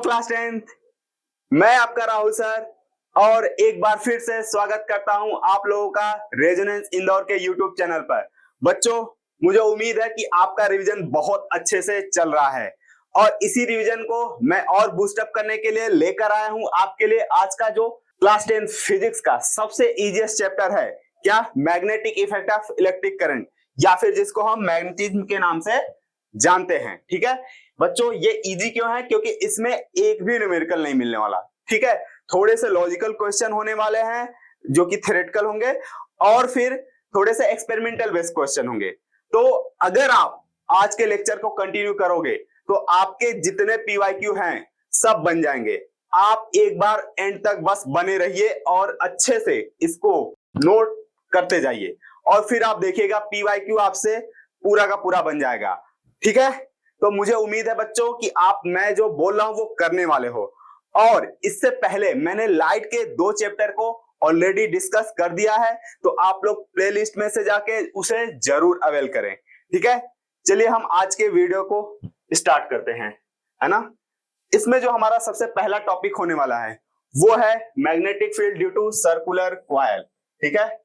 Class 10th, मैं आपका Rahul sir और एक बार फिर से स्वागत करता हूं आप लोगों का रेजोनेंस इंदौर के यूट्यूब चैनल पर। बच्चों, मुझे उम्मीद है कि आपका रिवीजन बहुत अच्छे से चल रहा है और इसी रिवीजन को मैं और बूस्टअप करने के लिए लेकर आया हूं आपके लिए आज का जो क्लास 10 फिजिक्स का सबसे इजीएस्ट चैप्टर है। क्या? Magnetic effect of electric current, या फिर जिसको हम मैग्नेटिज्म के नाम से जानते हैं। ठीक है बच्चों, ये इजी क्यों है? क्योंकि इसमें एक भी न्यूमेरिकल नहीं मिलने वाला। ठीक है, थोड़े से लॉजिकल क्वेश्चन होने वाले हैं जो कि थ्योरेटिकल होंगे और फिर थोड़े से एक्सपेरिमेंटल बेस्ड क्वेश्चन होंगे। तो अगर आप आज के लेक्चर को कंटिन्यू करोगे तो आपके जितने पीवाईक्यू हैं सब बन जाएंगे। आप एक बार एंड तक बस बने रहिए और अच्छे से इसको नोट करते जाइए और फिर आप देखिएगा पीवाईक्यू आपसे पूरा का पूरा बन जाएगा। ठीक है, तो मुझे उम्मीद है बच्चों कि आप मैं जो बोल रहा हूं वो करने वाले हो। और इससे पहले मैंने लाइट के 2 चैप्टर को ऑलरेडी डिस्कस कर दिया है, तो आप लोग प्लेलिस्ट में से जाके उसे जरूर अवेल करें। ठीक है, चलिए हम आज के वीडियो को स्टार्ट करते हैं, है ना। इसमें जो हमारा सबसे पहला टॉपिक होने वाला है वो है magnetic field due to circular coil. ठीक है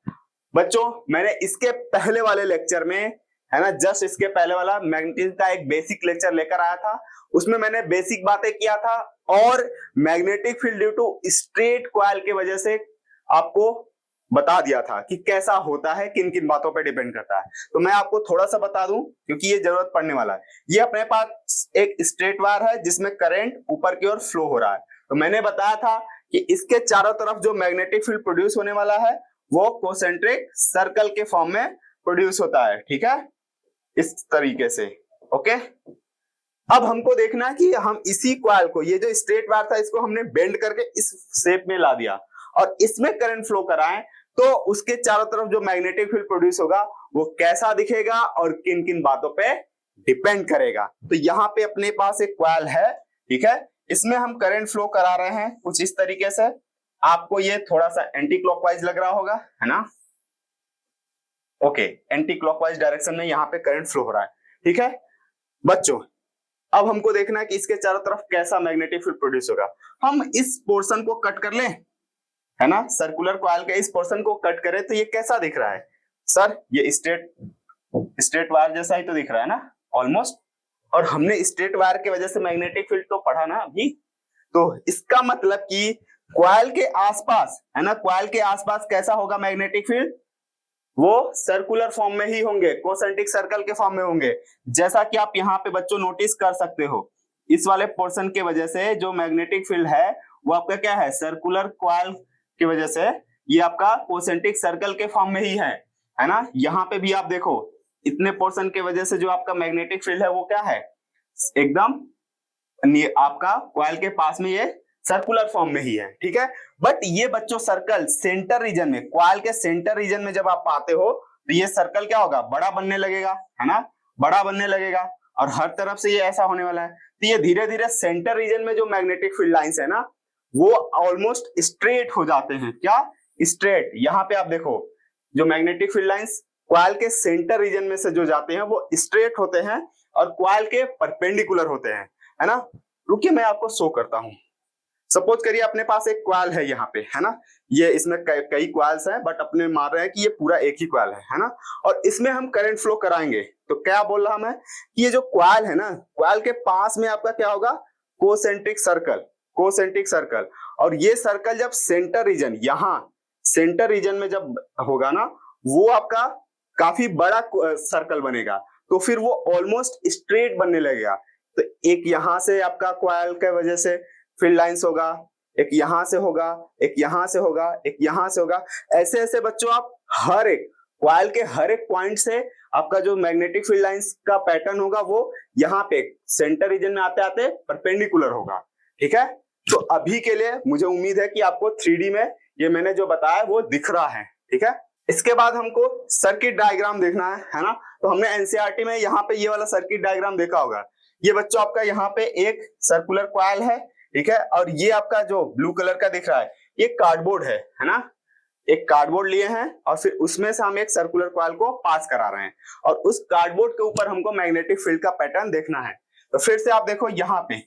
बच्चों, मैंने इसके पहले वाले लेक्चर में, है ना, जस्ट इसके पहले वाला मैग्नेटिज्म का एक बेसिक लेक्चर लेकर आया था। उसमें मैंने बेसिक बातें किया था और magnetic field due to straight coil की वजह से आपको बता दिया था कि कैसा होता है, किन किन बातों पे डिपेंड करता है। तो मैं आपको थोड़ा सा बता दूं क्योंकि ये जरूरत पड़ने वाला है। ये अपने पास एक स्ट्रेट वायर है जिसमें करंट ऊपर की ओर फ्लो हो रहा है। तो मैंने बताया था कि इसके चारों तरफ जो मैग्नेटिक फील्ड प्रोड्यूस होने वाला है वो कोसेंट्रिक सर्कल के फॉर्म में प्रोड्यूस होता है। ठीक है, इस तरीके से। ओके, अब हमको देखना है कि हम इसी कॉइल को, ये जो स्ट्रेट वायर था, इसको हमने बेंड करके इस शेप में ला दिया और इसमें करंट फ्लो कराएं तो उसके चारों तरफ जो मैग्नेटिक फील्ड प्रोड्यूस होगा वो कैसा दिखेगा और किन किन बातों पे डिपेंड करेगा। तो यहाँ पे अपने पास एक कॉइल है, ठीक है, इसमें हम करंट फ्लो करा रहे हैं कुछ इस तरीके से। आपको ये थोड़ा सा एंटी क्लॉकवाइज लग रहा होगा, है ना। ओके, एंटी क्लॉकवाइज डायरेक्शन में यहाँ पे करंट फ्लो हो रहा है। ठीक है बच्चों, अब हमको देखना है कि इसके चारों तरफ कैसा मैग्नेटिक फील्ड प्रोड्यूस होगा। हम इस पोर्शन को कट कर लें, है ना, सर्कुलर कॉइल के इस पोर्शन को कट करें तो ये कैसा दिख रहा है सर? ये स्ट्रेट वायर जैसा ही तो दिख रहा है ना, ऑलमोस्ट। और हमने स्ट्रेट वायर की वजह से मैग्नेटिक फील्ड तो पढ़ा ना अभी। तो इसका मतलब कि कॉइल के आसपास, है ना, कॉइल के आसपास कैसा होगा मैग्नेटिक फील्ड? वो सर्कुलर फॉर्म में ही होंगे, कोसेंट्रिक सर्कल के फॉर्म में होंगे। जैसा कि आप यहाँ पे बच्चों नोटिस कर सकते हो, इस वाले पोर्शन के वजह से जो मैग्नेटिक फील्ड है वो आपका क्या है? सर्कुलर कॉइल की वजह से ये आपका कोसेंट्रिक सर्कल के फॉर्म में ही है ना। यहाँ पे भी आप देखो, इतने पोर्शन के वजह से जो आपका मैग्नेटिक फील्ड है वो क्या है? एकदम आपका कॉइल के पास में ये सर्कुलर फॉर्म में ही है। ठीक है, बट ये बच्चों सर्कल सेंटर रीजन में, कॉइल के सेंटर रीजन में जब आप आते हो तो ये सर्कल क्या होगा? बड़ा बनने लगेगा, है ना, बड़ा बनने लगेगा और हर तरफ से ये ऐसा होने वाला है। तो ये धीरे धीरे सेंटर रीजन में जो मैग्नेटिक फील्ड लाइंस है ना वो ऑलमोस्ट स्ट्रेट हो जाते हैं। क्या? स्ट्रेट। यहाँ पे आप देखो, जो मैग्नेटिक फील्ड लाइंस कॉइल के सेंटर रीजन में से जो जाते हैं वो स्ट्रेट होते हैं और कॉइल के परपेंडिकुलर होते हैं, है ना। रुकिए मैं आपको शो करता हूं। सपोज करिए अपने पास एक कॉइल है यहाँ पे, है ना, ये इसमें कई कॉइल्स हैं बट अपने मान रहे हैं कि ये पूरा एक ही कॉइल है ना। और इसमें हम करंट फ्लो कराएंगे तो क्या बोल रहा मैं कि ये जो कॉइल है ना, कॉइल के पास में आपका क्या होगा? Concentric circle, concentric circle. और ये सर्कल जब सेंटर रीजन, यहाँ सेंटर रीजन में जब होगा ना वो आपका काफी बड़ा सर्कल बनेगा, तो फिर वो ऑलमोस्ट स्ट्रेट बनने लगेगा। तो एक यहाँ से आपका कॉइल के वजह से फील्ड लाइंस होगा, एक यहां से होगा, एक यहां से होगा, एक यहां से होगा। ऐसे ऐसे बच्चों आप हर एक कॉइल के हर एक पॉइंट से आपका जो मैग्नेटिक फील्ड लाइंस का पैटर्न होगा वो यहाँ पे सेंटर रीजन में आते आते परपेंडिकुलर होगा। ठीक है, तो अभी के लिए मुझे उम्मीद है कि आपको 3D में ये मैंने जो बताया वो दिख रहा है। ठीक है, इसके बाद हमको सर्किट डायग्राम देखना है ना। तो हमने एनसीईआरटी में यहाँ पे ये वाला सर्किट डायग्राम देखा होगा। ये बच्चों आपका यहाँ पे एक सर्कुलर कॉइल है, ठीक है, और ये आपका जो ब्लू कलर का दिख रहा है ये कार्डबोर्ड है ना। एक कार्डबोर्ड लिए हैं और फिर उसमें से हम एक सर्कुलर कॉइल को पास करा रहे हैं और उस कार्डबोर्ड के ऊपर हमको मैग्नेटिक फील्ड का पैटर्न देखना है। तो फिर से आप देखो यहाँ पे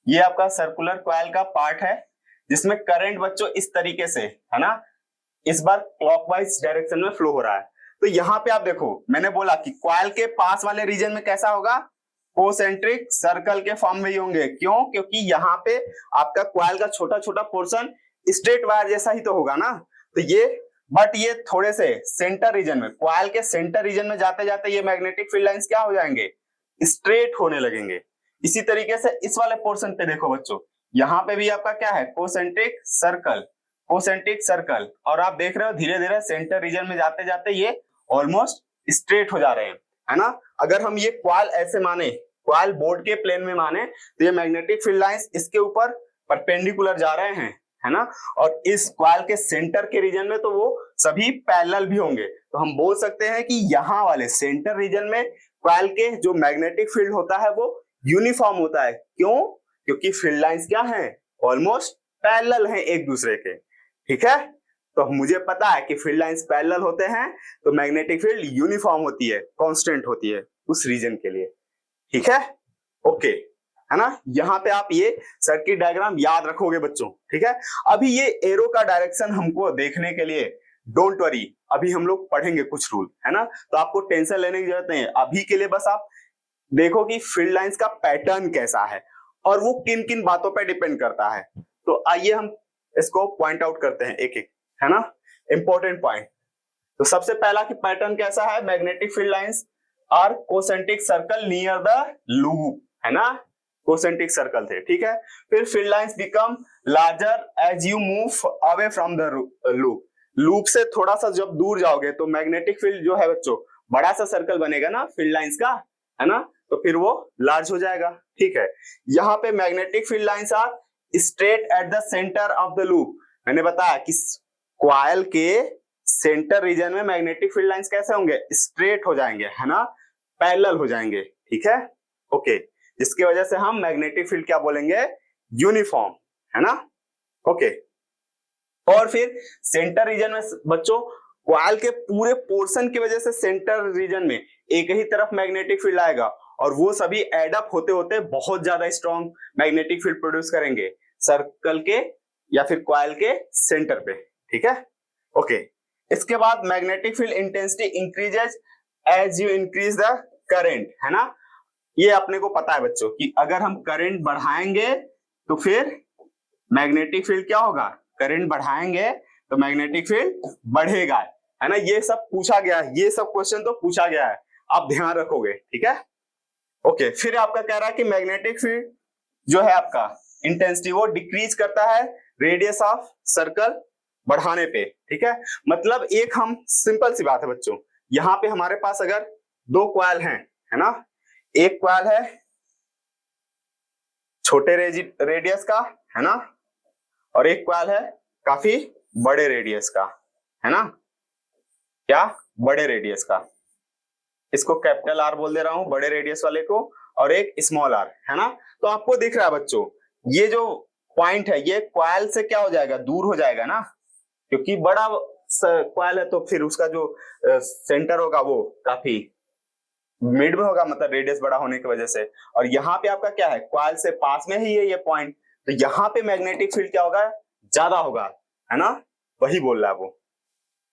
ये आपका सर्कुलर कॉइल का पार्ट है जिसमें करंट बच्चों इस तरीके से है ना, इस बार क्लॉकवाइज डायरेक्शन में फ्लो हो रहा है। तो यहाँ पे आप देखो, मैंने बोला कि कॉइल के पास वाले रीजन में कैसा होगा, कोसेंट्रिक सर्कल के फॉर्म में ही होंगे। क्यों? क्योंकि यहाँ पे आपका कॉइल का छोटा छोटा पोर्शन स्ट्रेट वायर जैसा ही तो होगा ना। तो ये बट ये थोड़े से सेंटर रीजन में, कॉइल के सेंटर रीजन में जाते जाते ये मैग्नेटिक फील्ड लाइंस क्या हो जाएंगे, स्ट्रेट होने लगेंगे। इसी तरीके से इस वाले पोर्शन पे देखो बच्चों, यहाँ पे भी आपका क्या है, कोसेंट्रिक सर्कल, कोसेंट्रिक सर्कल, और आप देख रहे हो धीरे धीरे सेंटर रीजन में जाते जाते ये ऑलमोस्ट स्ट्रेट हो जा रहे हैं, है ना। अगर हम ये कॉइल ऐसे माने, कॉइल बोर्ड के प्लेन में माने, तो ये मैग्नेटिक फील्ड लाइंस इसके ऊपर परपेंडिकुलर जा रहे हैं, है ना। और इस कॉइल के सेंटर के रीजन में तो वो सभी पैरेलल भी होंगे। तो हम बोल सकते हैं कि यहाँ वाले सेंटर रीजन में कॉइल के जो मैग्नेटिक फील्ड होता है वो यूनिफॉर्म होता है। क्यों? क्योंकि फील्ड लाइंस क्या हैं, ऑलमोस्ट पैरेलल हैं एक दूसरे के, ठीक है। तो मुझे पता है कि फील्ड लाइंस पैरेलल होते हैं तो मैग्नेटिक फील्ड यूनिफॉर्म होती है, कांस्टेंट होती है उस रीजन के लिए, ठीक है। ओके, है ना। यहाँ पे आप ये सर्किट डायग्राम याद रखोगे बच्चों, ठीक है। अभी ये एरो का डायरेक्शन हमको देखने के लिए डोंट वरी, अभी हम लोग पढ़ेंगे कुछ रूल, है ना। तो आपको टेंशन लेने की जरूरत नहीं है। अभी के लिए बस आप देखो कि फील्ड लाइंस का पैटर्न कैसा है और वो किन किन बातों पे डिपेंड करता है। तो आइए हम इसको पॉइंट आउट करते हैं एक एक, है ना, इंपॉर्टेंट पॉइंट। तो सबसे पहला कि पैटर्न कैसा है, magnetic field lines are concentric circle near the loop, है ना, कोसेंट्रिक सर्कल थे, ठीक है। फिर field lines become larger as you move away from the loop, loop से थोड़ा सा जब दूर जाओगे तो मैग्नेटिक फील्ड जो है बच्चों बड़ा सा सर्कल बनेगा ना फील्ड लाइंस का, है ना, तो फिर वो लार्ज हो जाएगा, ठीक है। यहाँ पे magnetic field lines are straight at the centre of the loop, मैंने बताया कि कॉइल के सेंटर रीजन में मैग्नेटिक फील्ड लाइंस कैसे होंगे, स्ट्रेट हो जाएंगे, है ना, पैरेलल हो जाएंगे, ठीक है। ओके, जिसकी वजह से हम मैग्नेटिक फील्ड क्या बोलेंगे, यूनिफॉर्म, है ना। ओके, और फिर सेंटर रीजन में बच्चों कॉइल के पूरे पोर्शन की वजह से सेंटर रीजन में एक ही तरफ मैग्नेटिक फील्ड आएगा और वो सभी एड अप होते होते बहुत ज्यादा स्ट्रॉन्ग मैग्नेटिक फील्ड प्रोड्यूस करेंगे सर्कल के या फिर कॉइल के सेंटर पे, ठीक है। ओके, इसके बाद magnetic field intensity increases as you increase the current, है ना। ये अपने को पता है बच्चों कि अगर हम करंट बढ़ाएंगे तो फिर मैग्नेटिक फील्ड क्या होगा, करंट बढ़ाएंगे तो मैग्नेटिक फील्ड बढ़ेगा, है ना। ये सब पूछा गया है, ये सब क्वेश्चन तो पूछा गया है, आप ध्यान रखोगे, ठीक है। ओके, फिर आपका कह रहा है कि मैग्नेटिक फील्ड जो है आपका इंटेंसिटी वो डिक्रीज करता है रेडियस ऑफ सर्कल बढ़ाने पे, ठीक है। मतलब एक हम सिंपल सी बात है बच्चों, यहाँ पे हमारे पास अगर दो कॉइल हैं, है ना, एक कॉइल है छोटे रेडियस का, है ना, और एक कॉइल है काफी बड़े रेडियस का, है ना, क्या, बड़े रेडियस का। इसको कैपिटल आर बोल दे रहा हूं बड़े रेडियस वाले को, और एक स्मॉल आर, है ना। तो आपको दिख रहा है बच्चों ये जो पॉइंट है ये कॉइल से क्या हो जाएगा, दूर हो जाएगा ना, क्योंकि बड़ा कॉइल है तो फिर उसका जो सेंटर होगा वो काफी मिड में होगा, मतलब रेडियस बड़ा होने की वजह से। और यहाँ पे आपका क्या है, कॉइल से पास में ही है ये पॉइंट, तो यहाँ पे मैग्नेटिक फील्ड क्या होगा, ज्यादा होगा, है ना, वही बोल रहा है वो।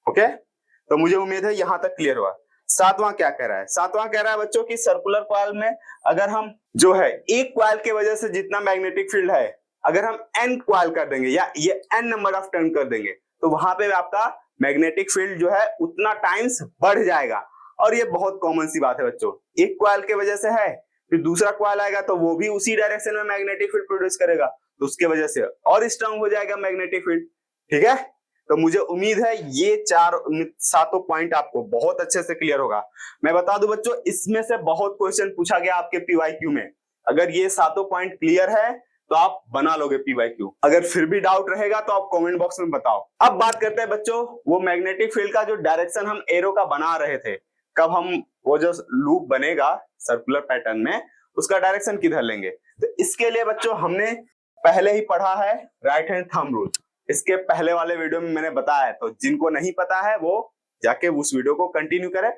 ओके, तो मुझे उम्मीद है यहां तक क्लियर हुआ। सातवां क्या कह रहा है, सातवां कह रहा है बच्चों की सर्कुलर कॉइल में अगर हम जो है एक कॉइल की वजह से जितना मैग्नेटिक फील्ड है अगर हम n कॉइल कर देंगे या ये n नंबर ऑफ टर्न कर देंगे तो वहां पे आपका मैग्नेटिक फील्ड जो है उतना टाइम्स बढ़ जाएगा। और ये बहुत कॉमन सी बात है बच्चों, एक कॉइल की वजह से है, फिर दूसरा कॉइल आएगा तो वो भी उसी डायरेक्शन में मैग्नेटिक फील्ड प्रोड्यूस करेगा, तो उसके वजह से और स्ट्रांग हो जाएगा मैग्नेटिक फील्ड, ठीक है। तो मुझे उम्मीद है ये सातों पॉइंट आपको बहुत अच्छे से क्लियर होगा। मैं बता दूं बच्चों इसमें से बहुत क्वेश्चन पूछा गया आपके पीवाईक्यू में, अगर ये सातों पॉइंट क्लियर है तो आप बना लोगे पीवाईक्यू। अगर फिर भी डाउट रहेगा तो आप कमेंट बॉक्स में बताओ। अब बात करते हैं बच्चों वो मैग्नेटिक फील्ड का जो डायरेक्शन हम एरो का बना रहे थे, कब हम वो जो लूप बनेगा सर्कुलर पैटर्न में उसका डायरेक्शन किधर लेंगे। तो इसके लिए बच्चों हमने पहले ही पढ़ा है राइट हैंड थंब रूल, इसके पहले वाले वीडियो में मैंने बताया है, तो जिनको नहीं पता है वो जाके उस वीडियो को कंटिन्यू करें।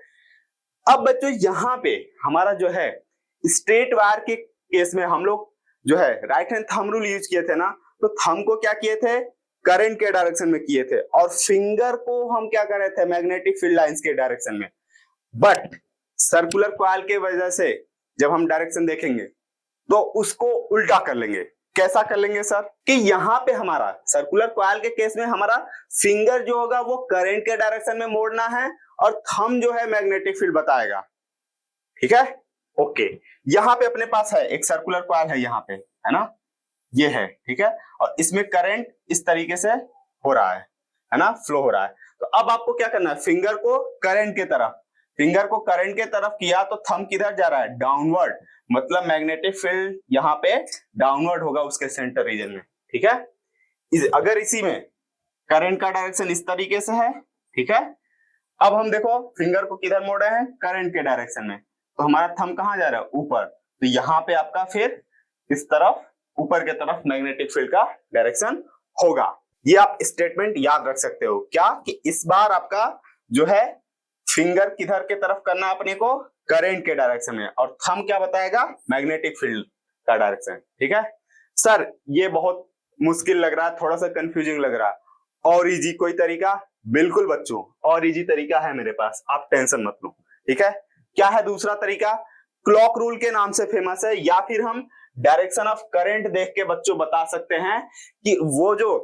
अब बच्चों यहाँ पे हमारा जो है स्ट्रेट वायर के केस में हम लोग जो है right hand thumb rule use किए थे ना, तो थंब को क्या किए थे, करंट के डायरेक्शन में किए थे, और फिंगर को हम क्या कर रहे थे, मैग्नेटिक फील्ड लाइंस के डायरेक्शन में। बट सर्कुलर कॉइल के वजह से जब हम डायरेक्शन देखेंगे तो उसको उल्टा कर लेंगे। कैसा कर लेंगे सर, कि यहाँ पे हमारा सर्कुलर कॉइल के केस में हमारा फिंगर जो होगा वो करंट के डायरेक्शन में मोड़ना है, और थंब जो है मैग्नेटिक फील्ड बताएगा। ठीक है, ओके। यहाँ पे अपने पास है एक सर्कुलर कॉइल है, यहाँ पे है ना, ये है, ठीक है, और इसमें करंट इस तरीके से हो रहा है ना, फ्लो हो रहा है। तो अब आपको क्या करना है, फिंगर को करंट के तरफ किया तो थंब किधर जा रहा है, डाउनवर्ड, मतलब मैग्नेटिक फील्ड यहाँ पे डाउनवर्ड होगा उसके सेंटर रीजन में। ठीक है, अगर इसी में करंट का डायरेक्शन इस तरीके से है, ठीक है, अब हम देखो फिंगर को किधर मोड़ रहे हैं, करंट के डायरेक्शन में, तो हमारा थंब कहाँ जा रहा है, ऊपर, तो यहाँ पे आपका फिर इस तरफ ऊपर के तरफ मैग्नेटिक फील्ड का डायरेक्शन होगा। ये आप स्टेटमेंट याद रख सकते हो क्या, कि इस बार आपका जो है फिंगर किधर के तरफ करना अपने को, करंट के डायरेक्शन में, और थंब क्या बताएगा, मैग्नेटिक फील्ड का डायरेक्शन। ठीक है सर, ये बहुत मुश्किल लग रहा है, थोड़ा सा कंफ्यूजिंग लग रहा है, और इजी कोई तरीका, बिल्कुल बच्चों और इजी तरीका है मेरे पास, आप टेंशन मत लो। ठीक है, क्या है दूसरा तरीका, क्लॉक रूल के नाम से फेमस है, या फिर हम डायरेक्शन ऑफ करंट देख के बच्चों बता सकते हैं कि वो जो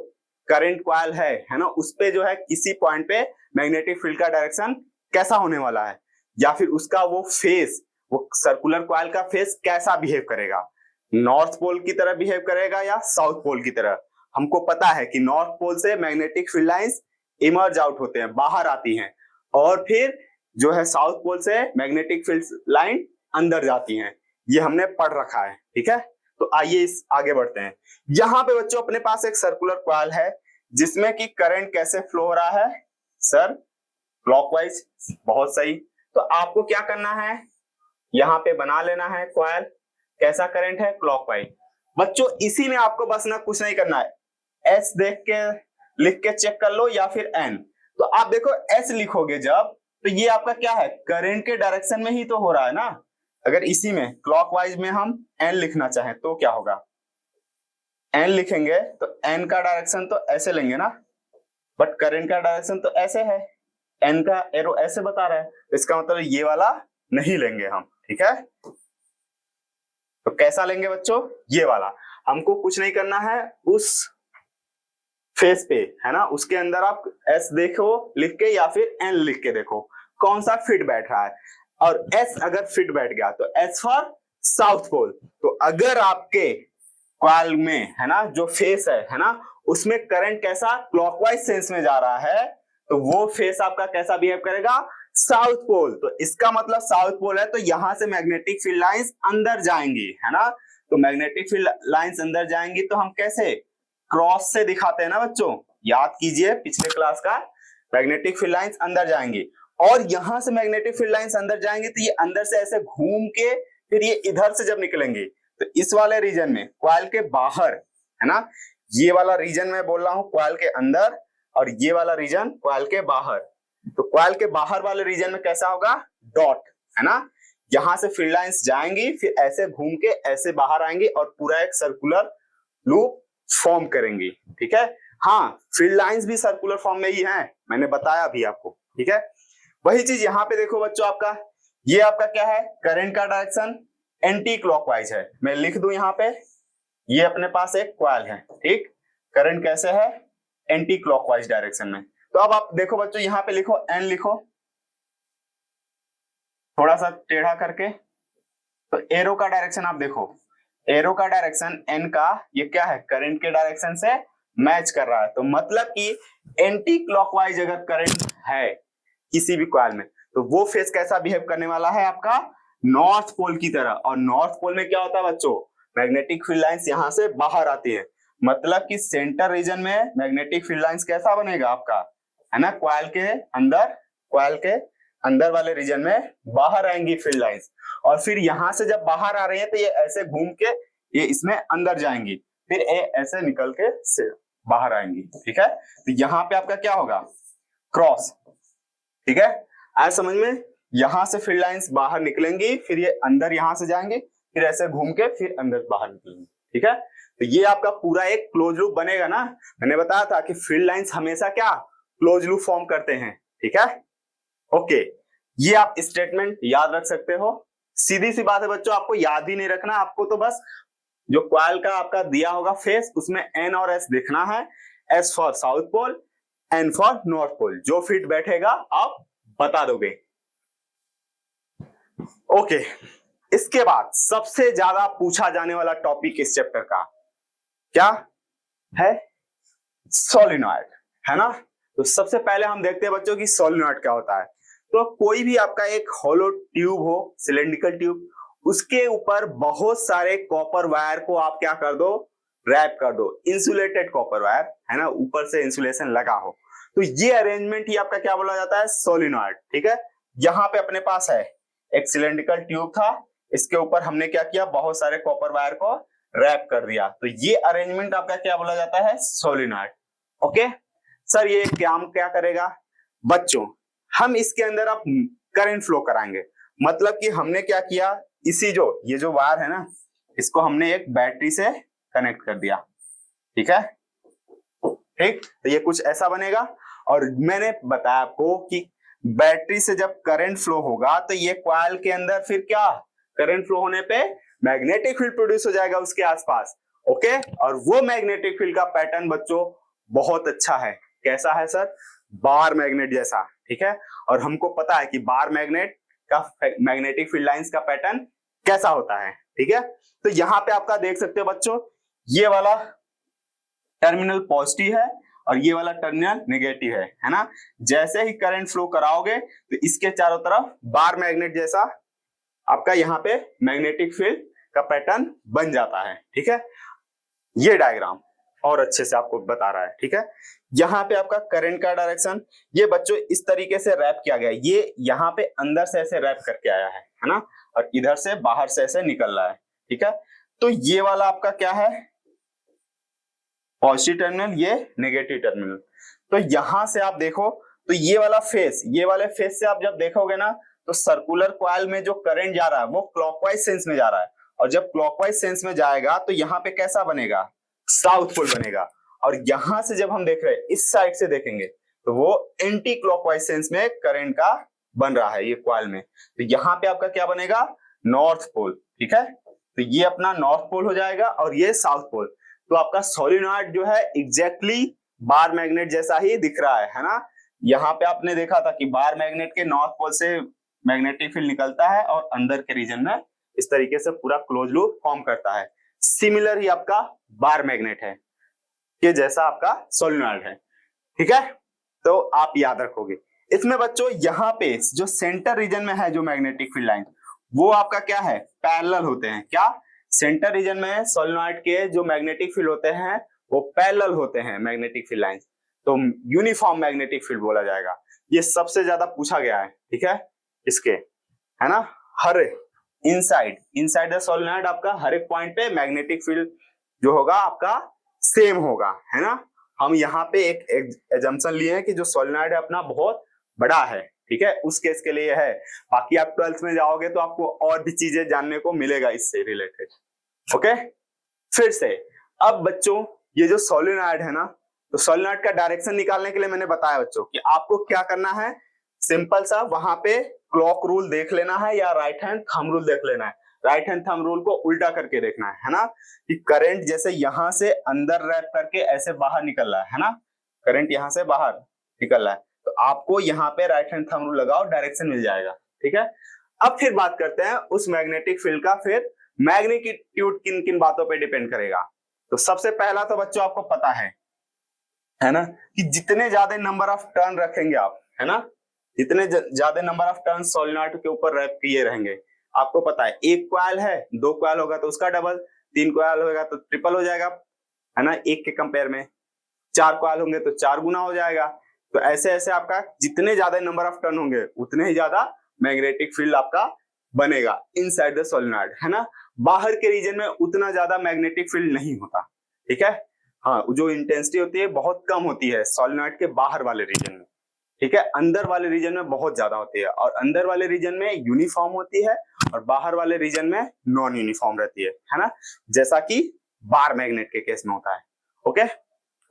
करंट कॉइल है ना, उस पे जो है किसी पॉइंट पे मैग्नेटिक फील्ड का डायरेक्शन कैसा होने वाला है, या फिर उसका वो फेस, वो सर्कुलर कॉइल का फेस कैसा बिहेव करेगा, नॉर्थ पोल की तरह बिहेव करेगा या साउथ पोल की तरह। हमको पता है कि नॉर्थ पोल से magnetic field lines emerge out होते हैं, बाहर आती हैं, और फिर जो है साउथ पोल से मैग्नेटिक फील्ड लाइन अंदर जाती हैं, ये हमने पढ़ रखा है। ठीक है, तो आइए इस आगे बढ़ते हैं। यहाँ पे बच्चों अपने पास एक सर्कुलर कॉइल है जिसमें कि करंट कैसे फ्लो हो रहा है, सर क्लॉकवाइज, बहुत सही। तो आपको क्या करना है, यहाँ पे बना लेना है कॉइल, कैसा करंट है, क्लॉकवाइज। बच्चों इसी में आपको बस ना कुछ नहीं करना है, एस देख के लिख के चेक कर लो, या फिर एन। तो आप देखो एस लिखोगे जब, तो ये आपका क्या है, करंट के डायरेक्शन में ही तो हो रहा है ना। अगर इसी में क्लॉकवाइज में हम एन लिखना चाहें तो क्या होगा, एन लिखेंगे तो एन का डायरेक्शन तो ऐसे लेंगे ना, बट करंट का डायरेक्शन तो ऐसे है, एन का एरो ऐसे बता रहा है, इसका मतलब ये वाला नहीं लेंगे हम। ठीक है, तो कैसा लेंगे बच्चों, ये वाला। हमको कुछ नहीं करना है, उस फेस पे है ना, उसके अंदर आप एस देखो लिख के, या फिर एन लिख के देखो कौन सा फिट बैठ रहा है, और एस अगर फिट बैठ गया तो एस फॉर साउथ पोल। तो अगर आपके कॉइल में है ना जो फेस है ना, उसमें करंट कैसा क्लॉकवाइज सेंस में जा रहा है, तो वो फेस आपका कैसा बिहेव करेगा, साउथ पोल। तो इसका मतलब साउथ पोल है, तो यहां से मैग्नेटिक फील्ड लाइंस अंदर जाएंगी, है ना। तो मैग्नेटिक फील्ड लाइंस अंदर जाएंगी तो हम कैसे, क्रॉस से दिखाते हैं ना बच्चों, याद कीजिए पिछले क्लास का, मैग्नेटिक फील्ड लाइंस अंदर जाएंगी, और यहां से मैग्नेटिक फील्ड लाइंस अंदर जाएंगी तो ये अंदर से ऐसे घूम के फिर ये इधर से जब निकलेंगे तो इस वाले रीजन में, कॉइल के बाहर, है ना, ये वाला रीजन मैं बोल रहा हूं कॉइल के अंदर, और ये वाला रीजन कॉइल के बाहर। तो कॉइल के बाहर वाले रीजन में कैसा होगा, डॉट, है ना, यहां से फील्ड लाइंस जाएंगी, फिर ऐसे घूम के ऐसे बाहर आएंगी, और पूरा एक सर्कुलर लूप फॉर्म करेंगी। ठीक है, हाँ फील्ड लाइंस भी सर्कुलर फॉर्म में ही है, मैंने बताया भी आपको। ठीक है, वही चीज यहाँ पे देखो बच्चों, आपका ये आपका क्या है, करंट का डायरेक्शन एंटी क्लॉकवाइज है, मैं लिख दूं यहाँ पे, ये अपने पास एक कॉइल है, ठीक, करंट कैसे है, एंटी क्लॉकवाइज डायरेक्शन में। तो अब आप देखो बच्चों यहाँ पे लिखो, एन लिखो थोड़ा सा टेढ़ा करके, तो एरो का डायरेक्शन आप देखो, एरो का डायरेक्शन एन का ये क्या है, करंट के डायरेक्शन से मैच कर रहा है, तो मतलब कि एंटी क्लॉकवाइज अगर करंट है किसी भी कॉइल में, तो वो फेस कैसा बिहेव करने वाला है आपका, नॉर्थ पोल की तरह। और नॉर्थ पोल में क्या होता है बच्चों, मैग्नेटिक फील्ड लाइंस यहां से बाहर आती है, मतलब कि सेंटर रीजन में मैग्नेटिक फील्ड लाइंस कैसा बनेगा आपका, है ना, कॉइल के अंदर वाले रीजन में बाहर आएंगी फील्ड लाइंस, और फिर यहां से जब बाहर आ रही है तो ये ऐसे घूम के ये इसमें अंदर जाएंगी, फिर ये ऐसे निकल के से बाहर आएंगी। ठीक है, तो यहाँ पे आपका क्या होगा, क्रॉस। ठीक है, आज समझ में, यहां से फील्ड लाइंस बाहर निकलेंगी, फिर ये अंदर यहां से जाएंगे, फिर ऐसे घूम के फिर अंदर बाहर निकलेंगे। ठीक है। तो ये आपका पूरा एक क्लोज लूप बनेगा ना। मैंने बताया था कि फील्ड लाइंस हमेशा क्या क्लोज लूप फॉर्म करते हैं, ठीक है। ओके, ये आप स्टेटमेंट याद रख सकते हो। सीधी सी बात है बच्चों, आपको याद ही नहीं रखना, आपको तो बस जो क्वाइल का आपका दिया होगा फेस, उसमें एन और एस लिखना है। S for south pole, N for north pole. जो फिट बैठेगा आप बता दोगे। ओके, इसके बाद सबसे ज्यादा पूछा जाने वाला टॉपिक इस चैप्टर का क्या है? सोलिनॉइड, है ना। तो सबसे पहले हम देखते हैं बच्चों कि सोलिनॉइड क्या होता है। तो कोई भी आपका एक होलो ट्यूब हो, सिलेंड्रिकल ट्यूब, उसके ऊपर बहुत सारे कॉपर वायर को आप क्या कर दो, रैप कर दो। इंसुलेटेड कॉपर वायर, है ना, ऊपर से इंसुलेशन लगा हो, तो ये अरेंजमेंट ही आपका क्या बोला जाता है? सोलिनॉइड, ठीक है। यहाँ पे अपने पास है एक सिलेंड्रिकल ट्यूब था, इसके ऊपर हमने क्या किया, बहुत सारे कॉपर वायर को रैप कर दिया, तो ये अरेंजमेंट आपका क्या बोला जाता है? सोलिनॉइड। ओके सर, ये काम क्या करेगा? बच्चों, हम इसके अंदर अब करंट फ्लो कराएंगे। मतलब कि हमने क्या किया, इसी जो ये जो वायर है ना, इसको हमने एक बैटरी से कनेक्ट कर दिया, ठीक है। ठीक, तो ये कुछ ऐसा बनेगा। और मैंने बताया आपको कि बैटरी से जब करंट फ्लो होगा तो ये कॉइल के अंदर फिर क्या, करंट फ्लो होने पे मैग्नेटिक फील्ड प्रोड्यूस हो जाएगा उसके आसपास। ओके, और वो मैग्नेटिक फील्ड का पैटर्न बच्चों बहुत अच्छा है। कैसा है सर? बार मैग्नेट जैसा, ठीक है। और हमको पता है कि बार मैग्नेट का मैग्नेटिक फील्ड लाइंस का पैटर्न कैसा होता है, ठीक है। तो यहाँ पे आपका देख सकते हो बच्चों, ये वाला टर्मिनल पॉजिटिव है और ये वाला टर्मिनल नेगेटिव है ना। जैसे ही करंट फ्लो कराओगे तो इसके चारों तरफ बार मैग्नेट जैसा आपका यहाँ पे मैग्नेटिक फील्ड का पैटर्न बन जाता है, ठीक है। ये डायग्राम और अच्छे से आपको बता रहा है, ठीक है। यहाँ पे आपका करंट का डायरेक्शन, ये बच्चों इस तरीके से रैप किया गया है। ये यहाँ पे अंदर से ऐसे रैप करके आया है ना, और इधर से बाहर से ऐसे निकल रहा है, ठीक है। तो ये वाला आपका क्या है? पॉजिटिव टर्मिनल, ये नेगेटिव टर्मिनल। तो यहां से आप देखो तो ये वाला फेस, ये वाले फेस से आप जब देखोगे ना, तो सर्कुलर कॉइल में जो करंट जा रहा है वो क्लॉकवाइज सेंस में जा रहा है। और जब क्लॉकवाइज सेंस में जाएगा तो यहाँ पे कैसा बनेगा? साउथ पोल बनेगा। और यहां से जब हम देख रहे हैं इस साइड से देखेंगे तो वो एंटी क्लॉकवाइज सेंस में करंट का बन रहा है ये कॉइल में। तो यहाँ पे आपका क्या बनेगा? नॉर्थ पोल, ठीक है। तो ये अपना नॉर्थ पोल हो जाएगा और ये साउथ पोल। तो आपका सोलिनॉइड जो है एग्जैक्टली बार मैग्नेट जैसा ही दिख रहा है ना। यहाँ पे आपने देखा था कि बार मैग्नेट के नॉर्थ पोल से मैग्नेटिक फील्ड निकलता है और अंदर के रीजन में इस तरीके से पूरा क्लोज लूप फॉर्म करता है। सिमिलर ही आपका बार मैग्नेट है कि जैसा आपका सोलिनॉइड है, ठीक है। तो आप याद रखोगे। इसमें बच्चों यहाँ पे जो सेंटर रीजन में है जो मैग्नेटिक फील्ड लाइन, वो आपका क्या है? पैरेलल होते हैं। क्या? सेंटर रीजन में सोलिनॉइड के जो मैग्नेटिक फील्ड होते हैं वो पैरेलल होते हैं मैग्नेटिक फील्ड लाइंस, तो यूनिफॉर्म मैग्नेटिक फील्ड बोला जाएगा। ये सबसे ज्यादा पूछा गया है, ठीक है, इसके, है ना। हर इनसाइड द सोलिनॉइड आपका हर एक पॉइंट पे मैग्नेटिक फील्ड जो होगा आपका सेम होगा, है ना। हम यहाँ पे एक एजम्पशन लिए हैं कि जो सोलिनॉइड है अपना बहुत बड़ा है, ठीक है, उस केस के लिए है। बाकी आप 12th में जाओगे तो आपको और भी चीजें जानने को मिलेगा इससे रिलेटेड। ओके, फिर से अब बच्चों ये जो सोलिनॉइड है ना, तो सोलिनॉइड का डायरेक्शन निकालने के लिए मैंने बताया बच्चों कि आपको क्या करना है, सिंपल सा वहां पे क्लॉक रूल देख लेना है या राइट हैंड थंब रूल देख लेना है। राइट हैंड थंब रूल को उल्टा करके देखना है ना, कि करंट जैसे यहां से अंदर रैप करके ऐसे बाहर निकल रहा है ना, करंट यहां से बाहर निकल रहा है, तो आपको यहाँ पे राइट हैंड थंब रूल लगाओ, डायरेक्शन मिल जाएगा, ठीक है। अब फिर बात करते हैं उस मैग्नेटिक फील्ड का। फिर मैग्नीट्यूड किन किन बातों पे डिपेंड करेगा? तो सबसे पहला तो बच्चों आपको पता है ना, कि जितने ज्यादा नंबर ऑफ टर्न रखेंगे आप, है ना, जितने ज्यादा नंबर ऑफ टर्न सोलिनॉइड के ऊपर रैप किए रहेंगे, आपको पता है एक कॉइल है, 2 कॉइल होगा तो उसका डबल, 3 कॉइल होगा तो ट्रिपल हो जाएगा, है ना, एक के कंपेयर में 4 कॉइल होंगे तो 4 गुना हो जाएगा। तो ऐसे ऐसे आपका जितने ज्यादा नंबर ऑफ टर्न होंगे उतने ही ज्यादा मैग्नेटिक फील्ड आपका बनेगा इनसाइड द सोलिनॉइड, है ना। बाहर के रीजन में उतना ज्यादा मैग्नेटिक फील्ड नहीं होता, ठीक है। हाँ, जो इंटेंसिटी होती है बहुत कम होती है सोलिनॉइड के बाहर वाले रीजन में, ठीक है। अंदर वाले रीजन में बहुत ज्यादा होती है, और अंदर वाले रीजन में यूनिफॉर्म होती है और बाहर वाले रीजन में नॉन यूनिफॉर्म रहती है ना। जैसा कि बार मैग्नेट के केस में होता है। Okay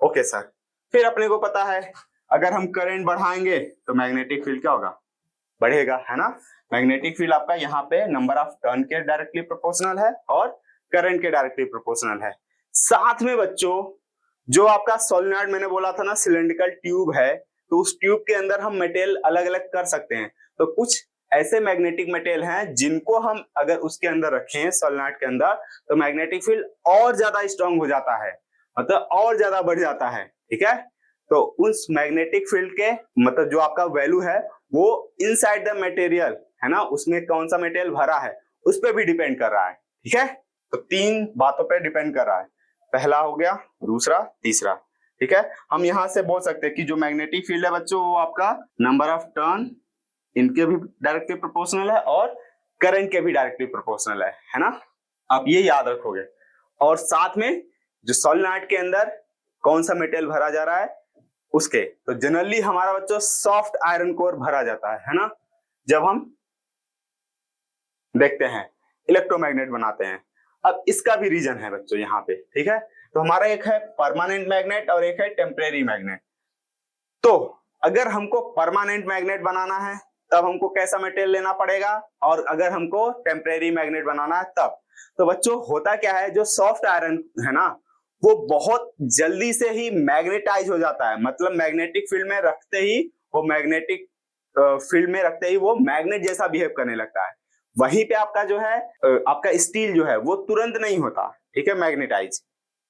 okay sir. फिर अपने को पता है अगर हम करंट बढ़ाएंगे तो मैग्नेटिक फील्ड क्या होगा, बढ़ेगा, है ना। मैग्नेटिक फील्ड आपका यहाँ पे नंबर ऑफ टर्न के डायरेक्टली प्रोपोर्शनल है और करंट के डायरेक्टली प्रोपोर्शनल है। साथ में बच्चों जो आपका सोलेनॉइड मैंने बोला था ना सिलिंड्रिकल ट्यूब है, तो उस ट्यूब के अंदर हम मटेरियल अलग अलग कर सकते हैं। तो कुछ ऐसे मैग्नेटिक मटेरियल हैं जिनको हम अगर उसके अंदर रखें सोलेनॉइड के अंदर तो मैग्नेटिक फील्ड और ज्यादा स्ट्रांग हो जाता है, मतलब और ज्यादा बढ़ जाता है। ठीक है, तो उस मैग्नेटिक फील्ड के मतलब जो आपका वैल्यू है वो इनसाइड द मटेरियल है ना, उसमें कौन सा मटेरियल भरा है उस पर भी डिपेंड कर रहा है। ठीक है, तो 3 बातों पे डिपेंड कर रहा है, पहला हो गया, दूसरा, तीसरा। ठीक है, हम यहां से बोल सकते हैं कि जो मैग्नेटिक फील्ड है बच्चों वो आपका नंबर ऑफ टर्न इनके भी डायरेक्टली प्रोपोर्शनल है और करंट के भी डायरेक्टली प्रोपोर्शनल है ना। आप ये याद रखोगे। और साथ में जो सोलेनॉइड के अंदर कौन सा मटेरियल भरा जा रहा है उसके, तो जनरली हमारा बच्चों सॉफ्ट आयरन कोर भरा जाता है ना, जब हम देखते हैं इलेक्ट्रोमैग्नेट बनाते हैं। अब इसका भी रीजन है बच्चों यहाँ पे। ठीक है, तो हमारा एक है परमानेंट मैग्नेट और एक है टेम्परेरी मैग्नेट। तो अगर हमको परमानेंट मैग्नेट बनाना है तब हमको कैसा मटेरियल लेना पड़ेगा, और अगर हमको टेम्परेरी मैग्नेट बनाना है तब। तो बच्चों होता क्या है, जो सॉफ्ट आयरन है ना वो बहुत जल्दी से ही मैग्नेटाइज हो जाता है, मतलब मैग्नेटिक फील्ड में रखते ही वो मैग्नेटिक फील्ड में रखते ही वो मैग्नेट जैसा बिहेव करने लगता है। वहीं पे आपका जो है आपका स्टील जो है वो तुरंत नहीं होता, ठीक है, मैग्नेटाइज।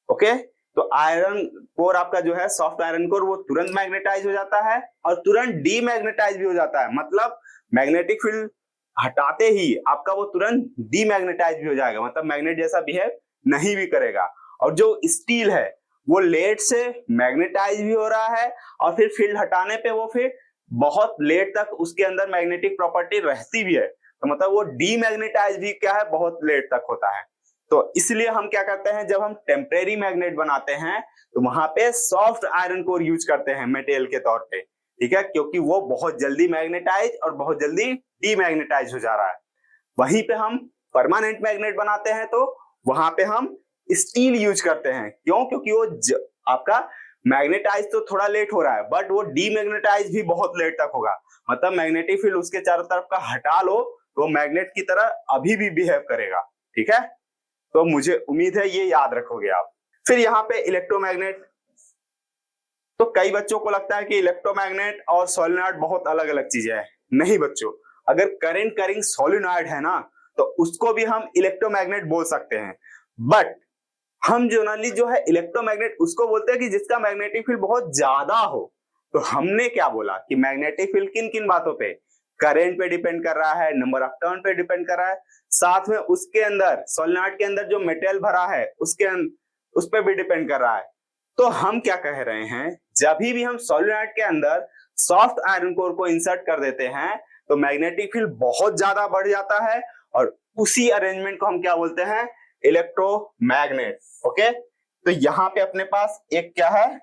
ओके, तो आयरन कोर आपका जो है सॉफ्ट आयरन कोर वो तुरंत मैग्नेटाइज हो जाता है और तुरंत डीमैग्नेटाइज भी हो जाता है, मतलब मैग्नेटिक फील्ड हटाते ही आपका वो तुरंत डीमैग्नेटाइज भी हो जाएगा, मतलब मैग्नेट जैसा बिहेव नहीं भी करेगा। और जो स्टील है वो लेट से मैग्नेटाइज भी हो रहा है और फिर फील्ड हटाने पे वो फिर बहुत लेट तक उसके अंदर मैग्नेटिक प्रॉपर्टी रहती भी है, तो मतलब वो डीमैग्नेटाइज भी क्या है बहुत लेट तक होता है। तो इसलिए हम क्या करते हैं, जब हम टेम्परेरी मैग्नेट बनाते हैं तो वहां पे सॉफ्ट आयरन कोर यूज करते हैं मटेरियल के तौर पे। ठीक है, क्योंकि वो बहुत जल्दी मैग्नेटाइज और बहुत जल्दी डीमैग्नेटाइज हो जा रहा है। वहीं पे हम परमानेंट मैग्नेट बनाते हैं तो वहां पे हम स्टील यूज करते हैं। क्यों? क्योंकि वो आपका मैग्नेटाइज तो थोड़ा लेट हो रहा है बट वो डीमैग्नेटाइज भी बहुत लेट तक होगा, मतलब मैग्नेटिक फील्ड उसके चारों तरफ का हटा लो तो मैग्नेट की तरह अभी भी बिहेव करेगा। ठीक है, तो मुझे उम्मीद है ये याद रखोगे आप। फिर यहाँ पे इलेक्ट्रोमैग्नेट, तो कई बच्चों को लगता है कि इलेक्ट्रोमैग्नेट और सोलेनॉइड बहुत अलग अलग चीजें हैं। नहीं बच्चों, अगर करंट कैरिंग सोलेनॉइड है ना तो उसको भी हम इलेक्ट्रोमैग्नेट बोल सकते हैं, बट हम जनरली जो है इलेक्ट्रोमैग्नेट उसको बोलते हैं कि जिसका मैग्नेटिक फील्ड बहुत ज्यादा हो। तो हमने क्या बोला कि मैग्नेटिक फील्ड किन किन बातों पे, करंट पे डिपेंड कर रहा है, नंबर ऑफ टर्न पे डिपेंड कर रहा है, साथ में उसके अंदर सोलेनॉइड के अंदर जो मेटल भरा है उस पर भी डिपेंड कर रहा है। तो हम क्या कह रहे हैं, जब भी हम सोलेनॉइड के अंदर सॉफ्ट आयरन कोर को इंसर्ट कर देते हैं तो मैग्नेटिक फील्ड बहुत ज्यादा बढ़ जाता है और उसी अरेंजमेंट को हम क्या बोलते हैं, इलेक्ट्रोमैग्नेट। ओके, तो यहाँ पे अपने पास एक क्या है,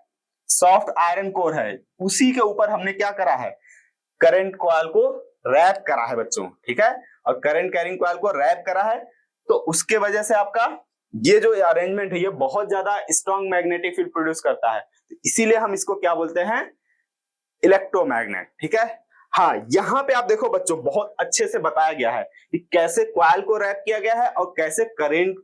सॉफ्ट आयरन कोर है, उसी के ऊपर हमने क्या करा है, करंट कॉइल को रैप करा है बच्चों। ठीक है, और करंट कैरिंग कॉइल को रैप करा है, तो उसके वजह से आपका ये जो अरेंजमेंट है ये बहुत ज्यादा स्ट्रॉन्ग मैग्नेटिक फील्ड प्रोड्यूस करता है, तो इसीलिए हम इसको क्या बोलते हैं, इलेक्ट्रोमैग्नेट। ठीक है, हाँ यहाँ पे आप देखो बच्चों बहुत अच्छे से बताया गया है कि कैसे कॉइल को रैप किया गया है और कैसे करंट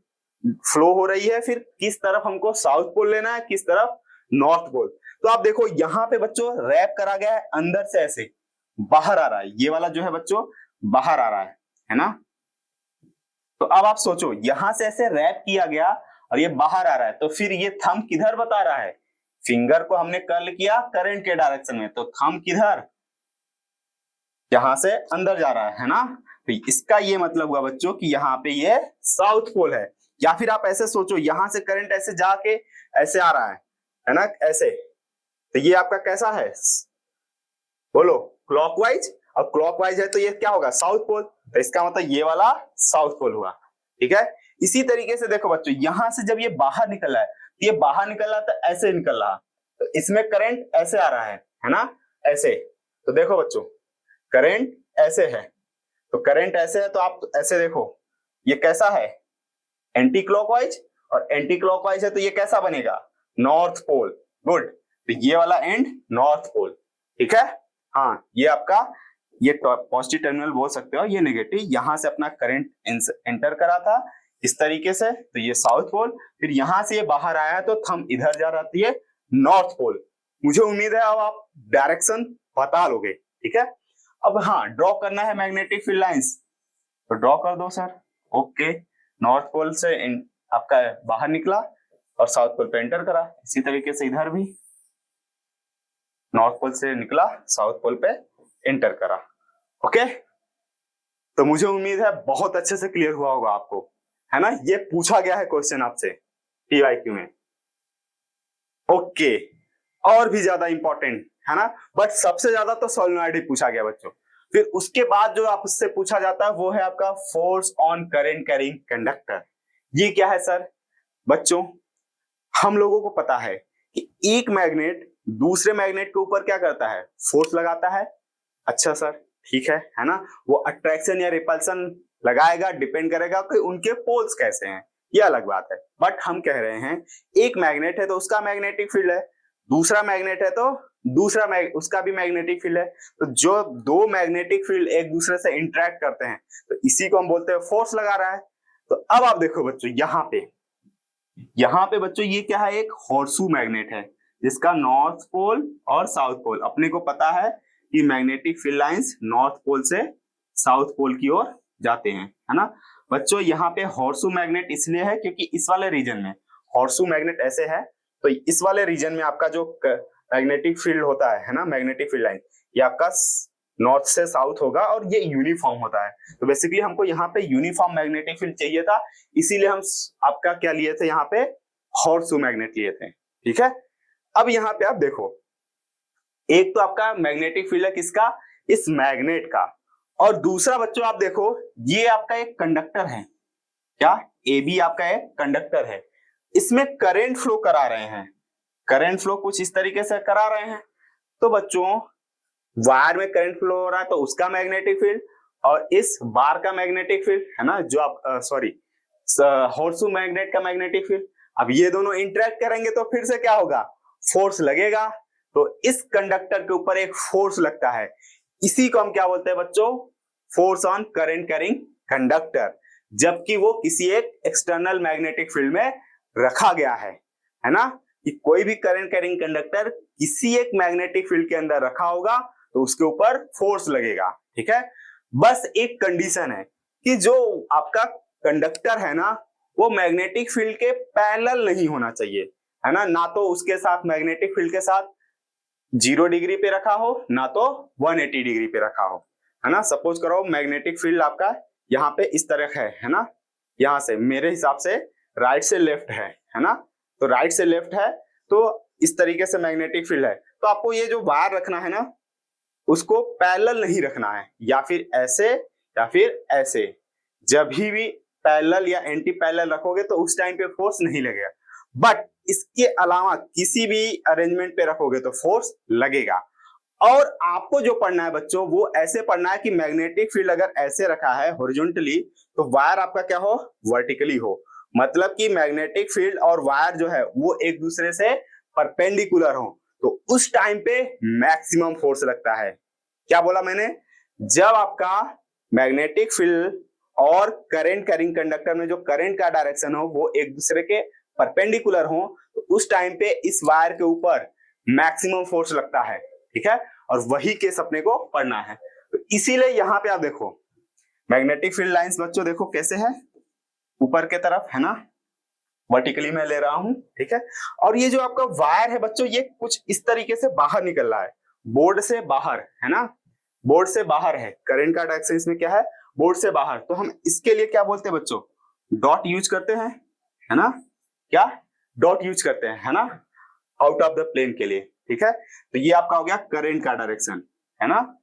फ्लो हो रही है, फिर किस तरफ हमको साउथ पोल लेना है, किस तरफ नॉर्थ पोल। तो आप देखो यहाँ पे बच्चों रैप करा गया है, अंदर से ऐसे बाहर आ रहा है, ये वाला जो है बच्चों बाहर आ रहा है ना। तो अब आप सोचो यहां से ऐसे रैप किया गया और ये बाहर आ रहा है, तो फिर ये थंब किधर बता रहा है, फिंगर को हमने कर्ल किया करंट के डायरेक्शन में, तो थंब किधर, यहां से अंदर जा रहा है ना। तो इसका ये मतलब हुआ बच्चों कि यहाँ पे ये साउथ पोल है। या फिर आप ऐसे सोचो यहां से करंट ऐसे जाके ऐसे आ रहा है ना, ऐसे, तो ये आपका कैसा है, बोलो क्लॉकवाइज, और क्लॉकवाइज है तो ये क्या होगा, साउथ पोल, तो इसका मतलब ये वाला साउथ पोल हुआ। ठीक है, इसी तरीके से देखो बच्चों यहां से जब ये बाहर निकल रहा है, ये बाहर निकल रहा तो ऐसे निकल रहा, तो इसमें करंट ऐसे आ रहा है ना, ऐसे। तो देखो बच्चों करंट ऐसे है, तो करंट ऐसे है तो आप ऐसे देखो ये कैसा है, एंटी क्लॉकवाइज, और एंटी क्लॉकवाइज है तो ये कैसा बनेगा, नॉर्थ पोल। गुड, तो ये वाला एंड नॉर्थ पोल, ठीक है। हाँ, ये आपका ये पॉजिटिव टर्मिनल बोल सकते हो, ये नेगेटिव, यहां से अपना करंट एंटर करा था इस तरीके से, तो ये साउथ पोल, फिर यहां से ये बाहर आया है तो थंब इधर जा रही है नॉर्थ पोल। मुझे उम्मीद है अब आप डायरेक्शन बता लोगे, ठीक है। अब हाँ, ड्रॉ करना है मैग्नेटिक फील्ड लाइंस, तो ड्रॉ कर दो सर। ओके, नॉर्थ पोल से आपका बाहर निकला और साउथ पोल पे एंटर करा, इसी तरीके से इधर भी नॉर्थ पोल से निकला, साउथ पोल पे एंटर करा। ओके, तो मुझे उम्मीद है बहुत अच्छे से क्लियर हुआ होगा आपको, है ना। ये पूछा गया है क्वेश्चन आपसे PYQ में। ओके, और भी ज्यादा इंपॉर्टेंट है ना, बट सबसे ज्यादा तो सोलेनॉइड ही पूछा गया बच्चों। फिर उसके बाद जो आपसे पूछा जाता है वो है आपका force on current carrying conductor. ये क्या है सर? बच्चों, हम लोगों को पता है कि एक मैग्नेट दूसरे मैग्नेट के ऊपर क्या करता है, फोर्स लगाता है। अच्छा सर, ठीक है ना। वो अट्रैक्शन या रिपल्सन लगाएगा, डिपेंड करेगा कि उनके पोल्स कैसे हैं, ये अलग बात है। बट हम कह रहे हैं एक मैग्नेट है तो उसका मैग्नेटिक फील्ड है, दूसरा मैग्नेट है तो उसका भी मैग्नेटिक फील्ड है। तो जो दो मैग्नेटिक फील्ड एक दूसरे से इंटरेक्ट करते हैं तो इसी को हम बोलते हैं फोर्स लगा रहा है। तो अब आप देखो बच्चों, यहाँ पे बच्चों ये क्या है, एक हॉर्सू मैग्नेट है जिसका नॉर्थ पोल और साउथ पोल, अपने को पता है कि magnetic field lines north pole से साउथ पोल की ओर जाते हैं, है ना। बच्चों यहाँ पे हॉर्सू मैग्नेट इसलिए है क्योंकि इस वाले रीजन में हॉर्सू मैग्नेट ऐसे है, तो इस वाले रीजन में आपका जो मैग्नेटिक फील्ड होता है ना, मैग्नेटिक फील्ड लाइन, ये आपका नॉर्थ से साउथ होगा और ये यूनिफॉर्म होता है। तो बेसिकली हमको यहाँ पे यूनिफॉर्म मैग्नेटिक फील्ड चाहिए था, इसीलिए हम आपका क्या लिए थे, यहाँ पे हॉर्सू मैग्नेट लिए थे, ठीक है। अब यहाँ पे आप देखो, एक तो आपका मैग्नेटिक फील्ड है किसका, इस मैग्नेट का, और दूसरा बच्चों आप देखो ये आपका एक कंडक्टर है, क्या AB आपका एक कंडक्टर है, इसमें करंट फ्लो करा रहे हैं, करंट फ्लो कुछ इस तरीके से करा रहे हैं। तो बच्चों वायर में करंट फ्लो हो रहा है तो उसका मैग्नेटिक फील्ड और इस बार का मैग्नेटिक फील्ड है ना, जो आप हॉर्सू मैग्नेट का मैग्नेटिक फील्ड, अब ये दोनों इंटरेक्ट करेंगे तो फिर से क्या होगा, फोर्स लगेगा। तो इस कंडक्टर के ऊपर एक फोर्स लगता है, इसी को हम क्या बोलते हैं बच्चों, force on current carrying conductor, जबकि वो किसी एक एक्सटर्नल मैग्नेटिक फील्ड में रखा गया है ना। कि कोई भी करंट कैरिंग कंडक्टर किसी एक मैग्नेटिक फील्ड के अंदर रखा होगा तो उसके ऊपर फोर्स लगेगा, ठीक है। बस एक कंडीशन है कि जो आपका कंडक्टर है ना, वो मैग्नेटिक फील्ड के पैरेलल नहीं होना चाहिए, है ना तो उसके साथ मैग्नेटिक फील्ड के साथ 0 डिग्री पे रखा हो, ना तो 180 डिग्री पे रखा हो, है ना। सपोज करो मैग्नेटिक फील्ड आपका यहाँ पे इस तरह है ना, यहाँ से मेरे हिसाब से राइट से लेफ्ट है ना, तो राइट से लेफ्ट है तो इस तरीके से मैग्नेटिक फील्ड है, तो आपको ये जो वायर रखना है ना, उसको पैरेलल नहीं रखना है, या फिर ऐसे या फिर ऐसे। जब भी पैरेलल या एंटी पैरेलल रखोगे तो उस टाइम पे फोर्स नहीं लगेगा, बट इसके अलावा किसी भी अरेंजमेंट पे रखोगे तो फोर्स लगेगा। और आपको जो पढ़ना है बच्चों वो ऐसे पढ़ना है कि मैग्नेटिक फील्ड अगर ऐसे रखा है हॉरिजॉन्टली तो वायर आपका क्या हो, वर्टिकली हो, मतलब कि मैग्नेटिक फील्ड और वायर जो है वो एक दूसरे से परपेंडिकुलर हो, तो उस टाइम पे मैक्सिमम फोर्स लगता है। क्या बोला मैंने, जब आपका मैग्नेटिक फील्ड और करंट कैरिंग कंडक्टर में जो करंट का डायरेक्शन हो वो एक दूसरे के परपेंडिकुलर हो, तो उस टाइम पे इस वायर के ऊपर मैक्सिमम फोर्स लगता है, ठीक है। और वही केस अपने को पढ़ना है, तो इसीलिए यहाँ पे आप देखो मैग्नेटिक फील्ड लाइंस बच्चों देखो कैसे है, ऊपर के तरफ है ना, वर्टिकली मैं ले रहा हूं, ठीक है। और ये जो आपका वायर है बच्चों ये कुछ इस तरीके से बाहर निकल रहा है, बोर्ड से बाहर, है ना, बोर्ड से बाहर है, करंट का डायरेक्शन इसमें क्या है, बोर्ड से बाहर। तो हम इसके लिए क्या बोलते हैं बच्चों, डॉट यूज करते हैं, है ना, क्या डॉट यूज करते हैं, है ना, आउट ऑफ द प्लेन के लिए, ठीक है। तो ये आपका हो गया करंट का डायरेक्शन, है ना।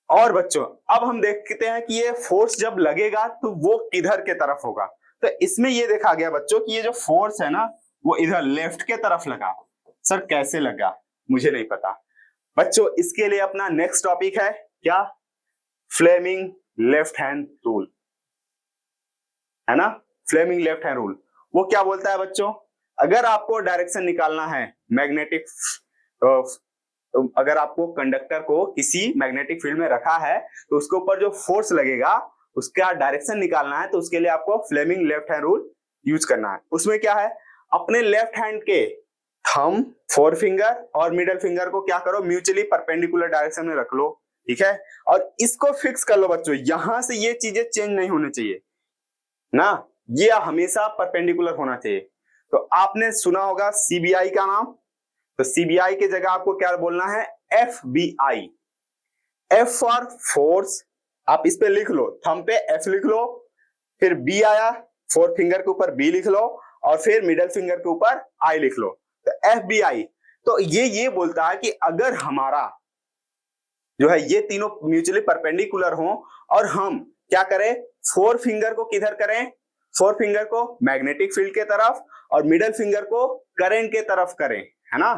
और बच्चों अब हम देखते हैं कि ये फोर्स जब लगेगा तो वो किधर के तरफ होगा। तो इसमें ये देखा गया बच्चों कि ये जो फोर्स है ना वो इधर लेफ्ट के तरफ लगा। सर कैसे लगा, मुझे नहीं पता बच्चों। इसके लिए अपना नेक्स्ट टॉपिक है क्या, फ्लेमिंग लेफ्ट हैंड रूल, है ना, फ्लेमिंग लेफ्ट हैंड रूल। वो क्या बोलता है बच्चों, अगर आपको डायरेक्शन निकालना है मैग्नेटिक, अगर आपको कंडक्टर को किसी मैग्नेटिक फील्ड में रखा है तो उसके ऊपर जो फोर्स लगेगा उसका डायरेक्शन निकालना है, तो उसके लिए आपको Fleming left hand rule use करना है। उसमें क्या है, अपने लेफ्ट हैंड के थंब, फोर फिंगर और मिडल फिंगर को क्या करो, म्यूचुअली परपेंडिकुलर डायरेक्शन में रख लो, ठीक है। और इसको फिक्स कर लो बच्चों, यहां से ये चीजें चेंज नहीं होनी चाहिए ना, ये हमेशा परपेंडिकुलर होना चाहिए। तो आपने सुना होगा सीबीआई का नाम, तो सीबीआई की जगह आपको क्या बोलना है, एफबीआई। एफ फॉर फोर्स, आप इस पे लिख लो, थंब पे एफ लिख लो, फिर बी आया, फोर फिंगर के ऊपर बी लिख लो, और फिर मिडल फिंगर के ऊपर आई लिख लो, तो एफबीआई। तो ये बोलता है कि अगर हमारा जो है ये तीनों म्यूचुअली परपेंडिकुलर हो और हम क्या करें, फोर फिंगर को किधर करें, फोर फिंगर को मैग्नेटिक फील्ड के तरफ और मिडल फिंगर को करंट के तरफ करें, है ना,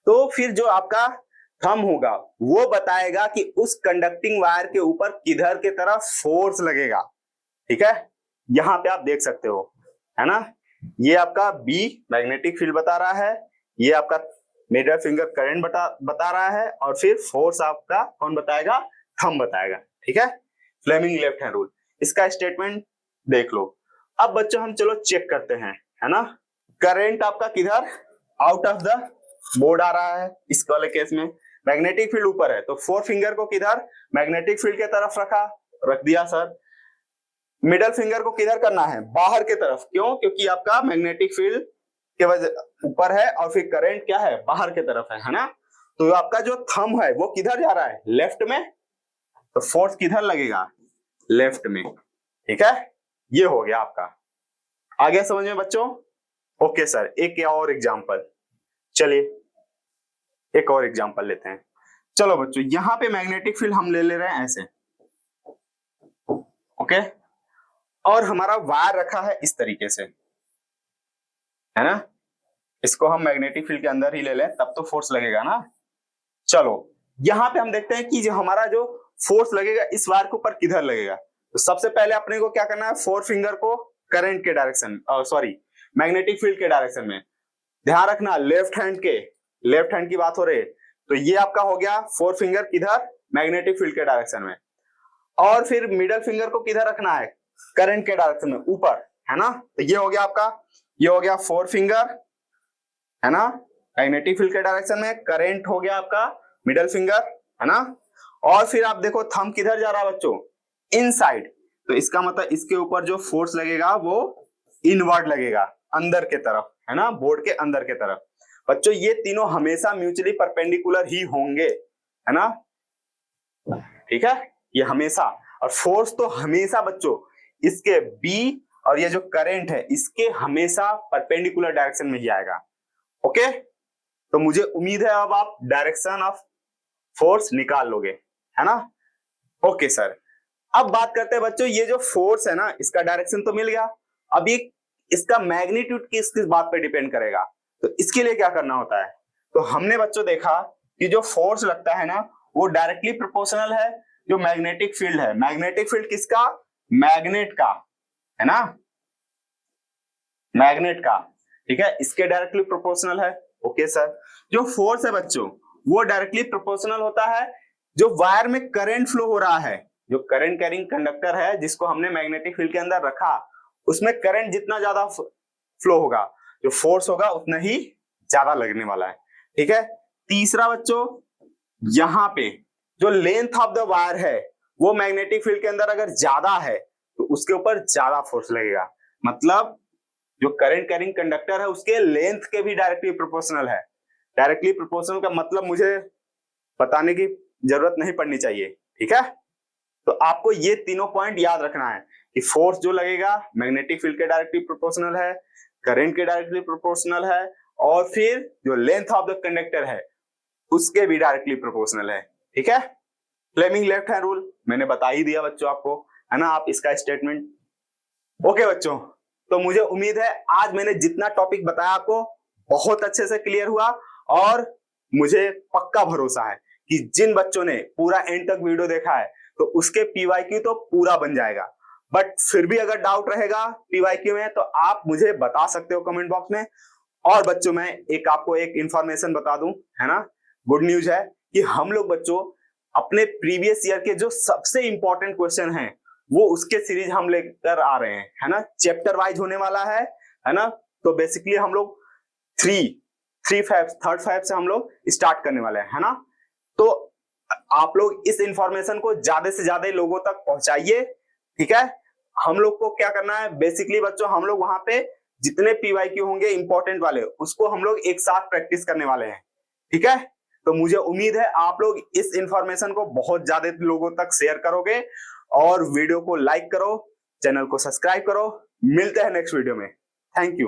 तो फिर जो आपका थंब होगा वो बताएगा कि उस कंडक्टिंग वायर के ऊपर किधर के तरफ फोर्स लगेगा, ठीक है। यहां पे आप देख सकते हो, है ना, ये आपका बी मैग्नेटिक फील्ड बता रहा है, ये आपका मिडल फिंगर करंट बता रहा है, और फिर फोर्स आपका कौन बताएगा, थंब बताएगा, ठीक है। फ्लेमिंग लेफ्ट हैंड रूल, इसका स्टेटमेंट देख लो। अब बच्चों हम चलो चेक करते हैं, है ना, करंट आपका किधर, आउट ऑफ द बोर्ड आ रहा है, इस वाले केस में मैग्नेटिक फील्ड ऊपर है, तो फोर फिंगर को किधर, मैग्नेटिक फील्ड के तरफ रख दिया सर। मिडल फिंगर को किधर करना है, बाहर के तरफ, क्यों, क्योंकि आपका मैग्नेटिक फील्ड के वजह ऊपर है और फिर करंट क्या है, बाहर के तरफ है ना। तो आपका जो थंब है वो किधर जा रहा है, लेफ्ट में, तो फोर्स किधर लगेगा, लेफ्ट में, ठीक है। ये हो गया आपका, आ गया समझ में बच्चों। ओके सर, एक और एग्जांपल, चलिए एक और एग्जांपल लेते हैं। चलो बच्चों, यहां पे मैग्नेटिक फील्ड हम ले रहे हैं ऐसे, ओके, और हमारा वायर रखा है इस तरीके से, है ना, इसको हम मैग्नेटिक फील्ड के अंदर ही ले लें तब तो फोर्स लगेगा ना। चलो यहां पे हम देखते हैं कि जो हमारा जो फोर्स लगेगा इस वायर के ऊपर किधर लगेगा। तो सबसे पहले अपने को क्या करना है, फोर फिंगर को करंट के डायरेक्शन, सॉरी मैग्नेटिक फील्ड के डायरेक्शन में, ध्यान रखना लेफ्ट हैंड की बात हो रही है, तो ये आपका हो गया फोर फिंगर किधर, मैग्नेटिक फील्ड के डायरेक्शन में, और फिर मिडल फिंगर को किधर रखना है, करंट के डायरेक्शन में ऊपर, है ना। तो ये हो गया आपका, ये हो गया फोर फिंगर, है ना, मैग्नेटिक फील्ड के डायरेक्शन में, करंट हो गया आपका मिडल फिंगर, है ना। और फिर आप देखो थंब किधर जा रहा है बच्चों, इनसाइड, तो इसका मतलब इसके ऊपर जो फोर्स लगेगा वो इनवर्ड लगेगा, अंदर के तरफ, है ना, बोर्ड के अंदर के तरफ। बच्चों ये तीनों हमेशा म्यूचुअली परपेंडिकुलर ही होंगे, है ना, ठीक है, ये हमेशा। और फोर्स तो हमेशा बच्चों इसके बी और ये जो करंट है इसके हमेशा परपेंडिकुलर डायरेक्शन में ही आएगा, ओके। तो मुझे उम्मीद है अब आप डायरेक्शन ऑफ फोर्स निकाल लोगे, है ना। ओके सर, अब बात करते हैं बच्चों, ये जो फोर्स है ना इसका डायरेक्शन तो मिल गया, अब ये इसका मैग्नीट्यूड किस किस बात पे डिपेंड करेगा, तो इसके लिए क्या करना होता है। तो हमने बच्चों देखा कि जो फोर्स लगता है ना वो डायरेक्टली प्रोपोर्शनल है जो मैग्नेटिक फील्ड है, मैग्नेटिक फील्ड किसका, मैग्नेट का, है ना, मैग्नेट का, ठीक है, इसके डायरेक्टली प्रोपोर्शनल है, ओके सर। जो फोर्स है बच्चों वो डायरेक्टली प्रोपोर्शनल होता है जो वायर में करंट फ्लो हो रहा है, जो करंट कैरिंग कंडक्टर है जिसको हमने मैग्नेटिक फील्ड के अंदर रखा, उसमें करंट जितना ज्यादा फ्लो होगा जो फोर्स होगा उतना ही ज्यादा लगने वाला है, ठीक है। तीसरा बच्चों, यहां पे जो लेंथ ऑफ द वायर है वो मैग्नेटिक फील्ड के अंदर अगर ज्यादा है तो उसके ऊपर ज्यादा फोर्स लगेगा, मतलब जो करंट कैरिंग कंडक्टर है उसके लेंथ के भी डायरेक्टली प्रोपोर्शनल है। डायरेक्टली प्रोपोर्शनल का मतलब मुझे बताने की जरूरत नहीं पड़नी चाहिए, ठीक है। तो आपको ये तीनों पॉइंट याद रखना है कि फोर्स जो लगेगा मैग्नेटिक फील्ड के डायरेक्टली प्रोपोर्शनल है, करंट के डायरेक्टली प्रोपोर्शनल है, और फिर जो लेंथ ऑफ द कंडक्टर है उसके भी डायरेक्टली प्रोपोर्शनल है, ठीक है। फ्लेमिंग लेफ्ट हैंड रूल मैंने बता ही दिया बच्चों आपको, है ना, आप इसका स्टेटमेंट, ओके बच्चों। तो मुझे उम्मीद है आज मैंने जितना टॉपिक बताया आपको बहुत अच्छे से क्लियर हुआ, और मुझे पक्का भरोसा है कि जिन बच्चों ने पूरा एंड तक वीडियो देखा है तो उसके पीवाईक्यू तो पूरा बन जाएगा। बट फिर भी अगर डाउट रहेगा पीवाईक्यू में तो आप मुझे बता सकते हो कमेंट बॉक्स में। और बच्चों मैं आपको एक इंफॉर्मेशन बता दूं, है ना, गुड न्यूज है कि हम लोग बच्चों अपने प्रीवियस ईयर के जो सबसे इंपॉर्टेंट क्वेश्चन हैं वो उसके सीरीज हम लेकर आ रहे हैं, है ना, चैप्टर वाइज होने वाला है ना। तो बेसिकली हम लोग थर्ड फाइव से हम लोग स्टार्ट करने वाले हैं, है ना। तो आप लोग इस इंफॉर्मेशन को ज्यादा से ज्यादा लोगों तक पहुंचाइए, ठीक है। हम लोग को क्या करना है बेसिकली बच्चों, हम लोग वहां पे जितने पीवाईक्यू होंगे इंपॉर्टेंट वाले उसको हम लोग एक साथ प्रैक्टिस करने वाले हैं, ठीक है। तो मुझे उम्मीद है आप लोग इस इंफॉर्मेशन को बहुत ज्यादा लोगों तक शेयर करोगे और वीडियो को लाइक करो, चैनल को सब्सक्राइब करो। मिलते हैं नेक्स्ट वीडियो में। Thank you.